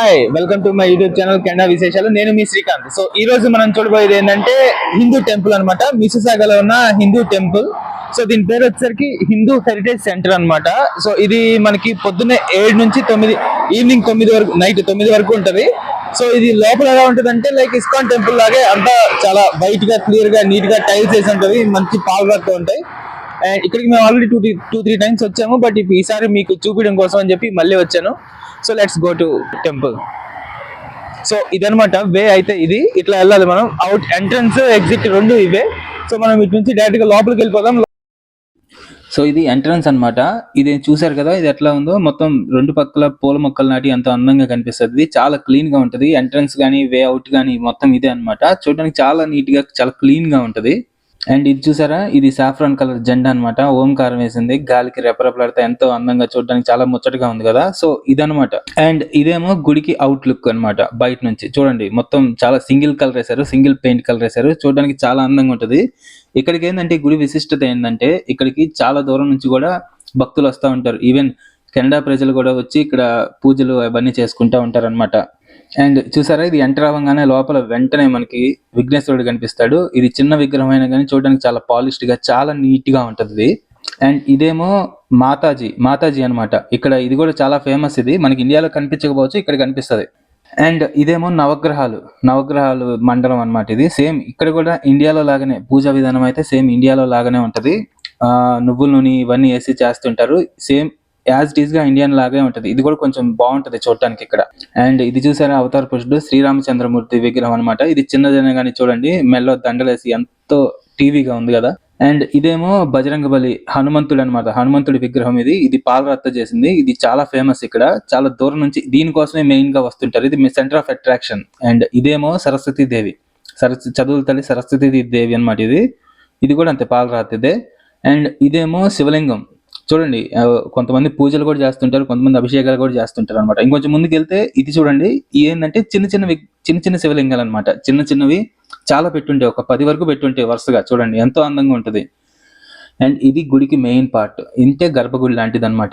Hi, welcome to my YouTube channel Canada విశేషాలు. నేను మీ Srikanth. So ఈ రోజు మనం చూడబోయేది ఏంటంటే హిందూ టెంపుల్ అనమాట. మిసిసాగాలో ఉన్న హిందూ టెంపుల్. సో దీని పేరు వచ్చేసరికి హిందూ హెరిటేజ్ సెంటర్ అనమాట. సో ఇది మనకి పొద్దున్నే 7 నుంచి 9, ఈవినింగ్ 9 వరకు, నైట్ 9 వరకు ఉంటది. సో ఇది లోపల ఎలా ఉంటది అంటే లైక్ ఇస్కాన్ టెంపుల్ లాగే అంతా చాలా వైట్ గా, క్లియర్ గా, నీట్ గా టైల్స్ వేసి ఉంటది. మంచి పాల్గొతో ఉంటాయి. అండ్ ఇక్కడికి మేము ఆల్రెడీ 2-3 టైమ్స్ వచ్చాము. బట్ ఈసారి మీకు చూపించడం కోసం అని చెప్పి మళ్ళీ వచ్చాను. So let's go to temple. So ఇదనమాట వే. అయితే ఇది ఇట్లా వెళ్ళాలి మనం. అవుట్ ఎంట్రన్స్, ఎగ్జిట్ రెండు ఇవే. సో మనం ఇటు నుంచి డైరెక్ట్ గా లోపలికి వెళ్ళిపోదాం. సో ఇది ఎంట్రన్స్ అన్నమాట. ఇది చూసారు కదా, ఇది ఎట్లా ఉందో. మొత్తం రెండు పక్కల పూల మొక్కలు నాటి ఎంతో అందంగా కనిపిస్తుంది. చాలా క్లీన్ గా ఉంటది. ఎంట్రన్స్ గానీ, వే అవుట్ గానీ మొత్తం ఇదే అన్నమాట. చూడడానికి చాలా నీట్ గా, చాలా క్లీన్ గా ఉంటది. అండ్ ఇది చూసారా, ఇది సాఫ్రాన్ కలర్ జెండా అన్నమాట. ఓంకారం వేసింది, గాలికి రెపరెపలాడితే ఎంతో అందంగా, చూడడానికి చాలా ముచ్చటగా ఉంది కదా. సో ఇదనమాట. అండ్ ఇదేమో గుడికి అవుట్ లుక్ అన్నమాట. బయట నుంచి చూడండి, మొత్తం చాలా సింగిల్ కలర్ వేశారు, సింగిల్ పెయింట్ కలర్ వేశారు. చూడడానికి చాలా అందంగా ఉంటది. ఇక్కడికి ఏంటంటే గుడి విశిష్టత ఏంటంటే, ఇక్కడికి చాలా దూరం నుంచి కూడా భక్తులు వస్తూ ఉంటారు. ఈవెన్ కెనడా ప్రజలు కూడా వచ్చి ఇక్కడ పూజలు అవన్నీ చేసుకుంటా ఉంటారు అనమాట. అండ్ చూసారా, ఇది ఎంటర్ అవ్వగానే లోపల వెంటనే మనకి విఘ్నేశ్వరుడు కనిపిస్తాడు. ఇది చిన్న విగ్రహం అయినా కానీ చూడడానికి చాలా పాలిష్డ్ గా, చాలా నీట్ గా ఉంటది. అండ్ ఇదేమో మాతాజీ అన్నమాట. ఇక్కడ ఇది కూడా చాలా ఫేమస్. ఇది మనకి ఇండియాలో కనిపించకపోవచ్చు, ఇక్కడ కనిపిస్తది. అండ్ ఇదేమో నవగ్రహాలు మండలం అన్నమాట. ఇది సేమ్ ఇక్కడ కూడా ఇండియాలో లాగానే పూజా విధానం అయితే సేమ్ ఇండియాలో లాగానే ఉంటది. నువ్వుల నూనె ఇవన్నీ వేసి చేస్తుంటారు. సేమ్ యాజ్ ఇట్ ఈస్ గా ఇండియన్ లాగే ఉంటది. ఇది కూడా కొంచెం బాగుంటది చూడటానికి ఇక్కడ. అండ్ ఇది చూసారా, అవతార పురుషుడు శ్రీరామచంద్రమూర్తి విగ్రహం అనమాట. ఇది చిన్నదైనా కానీ చూడండి, మెల్లో దండలేసి ఎంతో టీవీగా ఉంది కదా. అండ్ ఇదేమో బజరంగబలి హనుమంతుడు అనమాట. హనుమంతుడి విగ్రహం ఇది. ఇది పాలరాతితో చేసింది. ఇది చాలా ఫేమస్ ఇక్కడ. చాలా దూరం నుంచి దీనికోసమే మెయిన్ గా వస్తుంటారు. ఇది సెంటర్ ఆఫ్ అట్రాక్షన్. అండ్ ఇదేమో సరస్వతి దేవి, చదువుల తల్లి సరస్వతి దేవి అనమాట. ఇది కూడా అంతే, పాలరాతిదే. అండ్ ఇదేమో శివలింగం. చూడండి, కొంతమంది పూజలు కూడా చేస్తుంటారు, కొంతమంది అభిషేకాలు కూడా చేస్తుంటారు అనమాట. ఇంకొంచెం ముందుకు వెళ్తే ఇది చూడండి, ఏంటంటే చిన్న శివలింగాలు అనమాట. చిన్నవి చాలా పెట్టుంటే, ఒక 10 వరకు పెట్టుంటే వరుసగా. చూడండి ఎంతో అందంగా ఉంటది. అండ్ ఇది గుడికి మెయిన్ పార్ట్. ఇంతే గర్భగుడి లాంటిది అనమాట.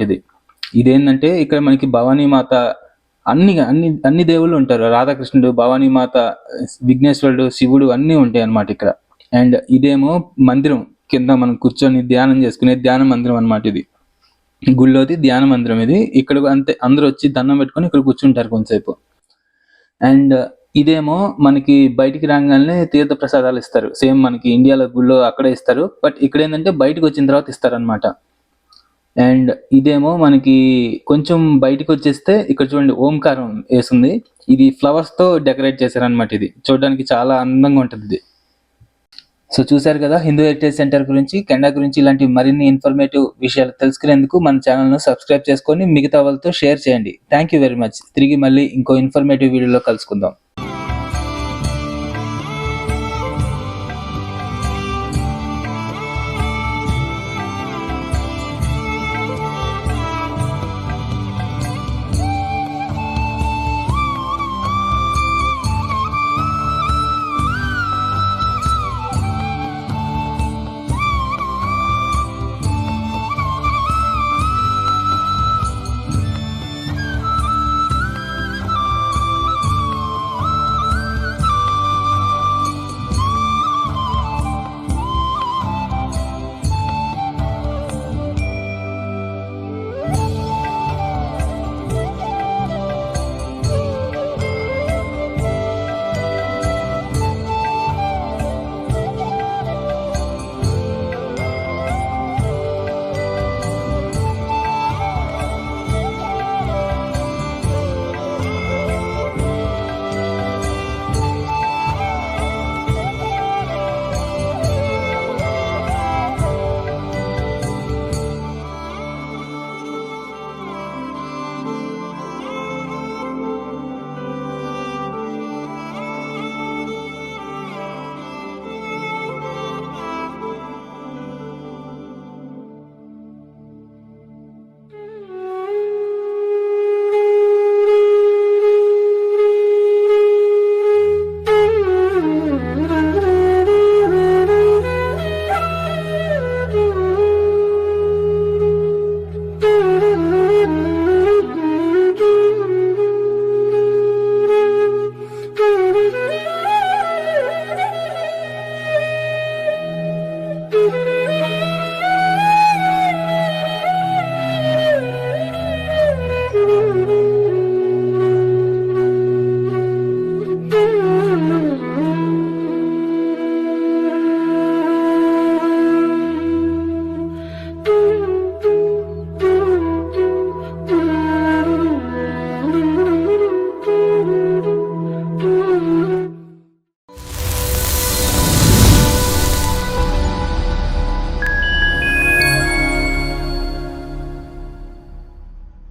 ఇదేంటంటే ఇక్కడ మనకి భవానీమాత, అన్ని దేవుళ్ళు ఉంటారు. రాధాకృష్ణుడు, భవానీమాత, విఘ్నేశ్వరుడు, శివుడు అన్ని ఉంటాయి అనమాట ఇక్కడ. అండ్ ఇదేమో మందిరం, కింద మనం కూర్చొని ధ్యానం చేసుకునే ధ్యాన మందిరం అనమాట. ఇది గుళ్ళోది ధ్యాన మందిరం. ఇది ఇక్కడ అంతే, అందరూ వచ్చి దండం పెట్టుకొని ఇక్కడ కూర్చుంటారు కొంతసేపు. అండ్ ఇదేమో మనకి బయటికి రాగానే తీర్థ ప్రసాదాలు ఇస్తారు. సేమ్ మనకి ఇండియాలో గుళ్ళో అక్కడే ఇస్తారు. బట్ ఇక్కడ ఏంటంటే బయటకు వచ్చిన తర్వాత ఇస్తారనమాట. అండ్ ఇదేమో మనకి కొంచెం బయటకు వచ్చేస్తే ఇక్కడ చూడండి, ఓంకారం వేసింది. ఇది ఫ్లవర్స్ తో డెకరేట్ చేశారనమాట. ఇది చూడడానికి చాలా అందంగా ఉంటుంది ఇది. సో చూసారు కదా, హిందూ హెరిటేజ్ సెంటర్ గురించి, కెనడా గురించి ఇలాంటి మరిన్ని ఇన్ఫర్మేటివ్ విషయాలు తెలుసుకునేందుకు మన ఛానల్ను సబ్స్క్రైబ్ చేసుకొని మిగతా వాళ్ళతో షేర్ చేయండి. Thank you very much. తిరిగి మళ్ళీ ఇంకో ఇన్ఫర్మేటివ్ వీడియోలో కలుసుకుందాం.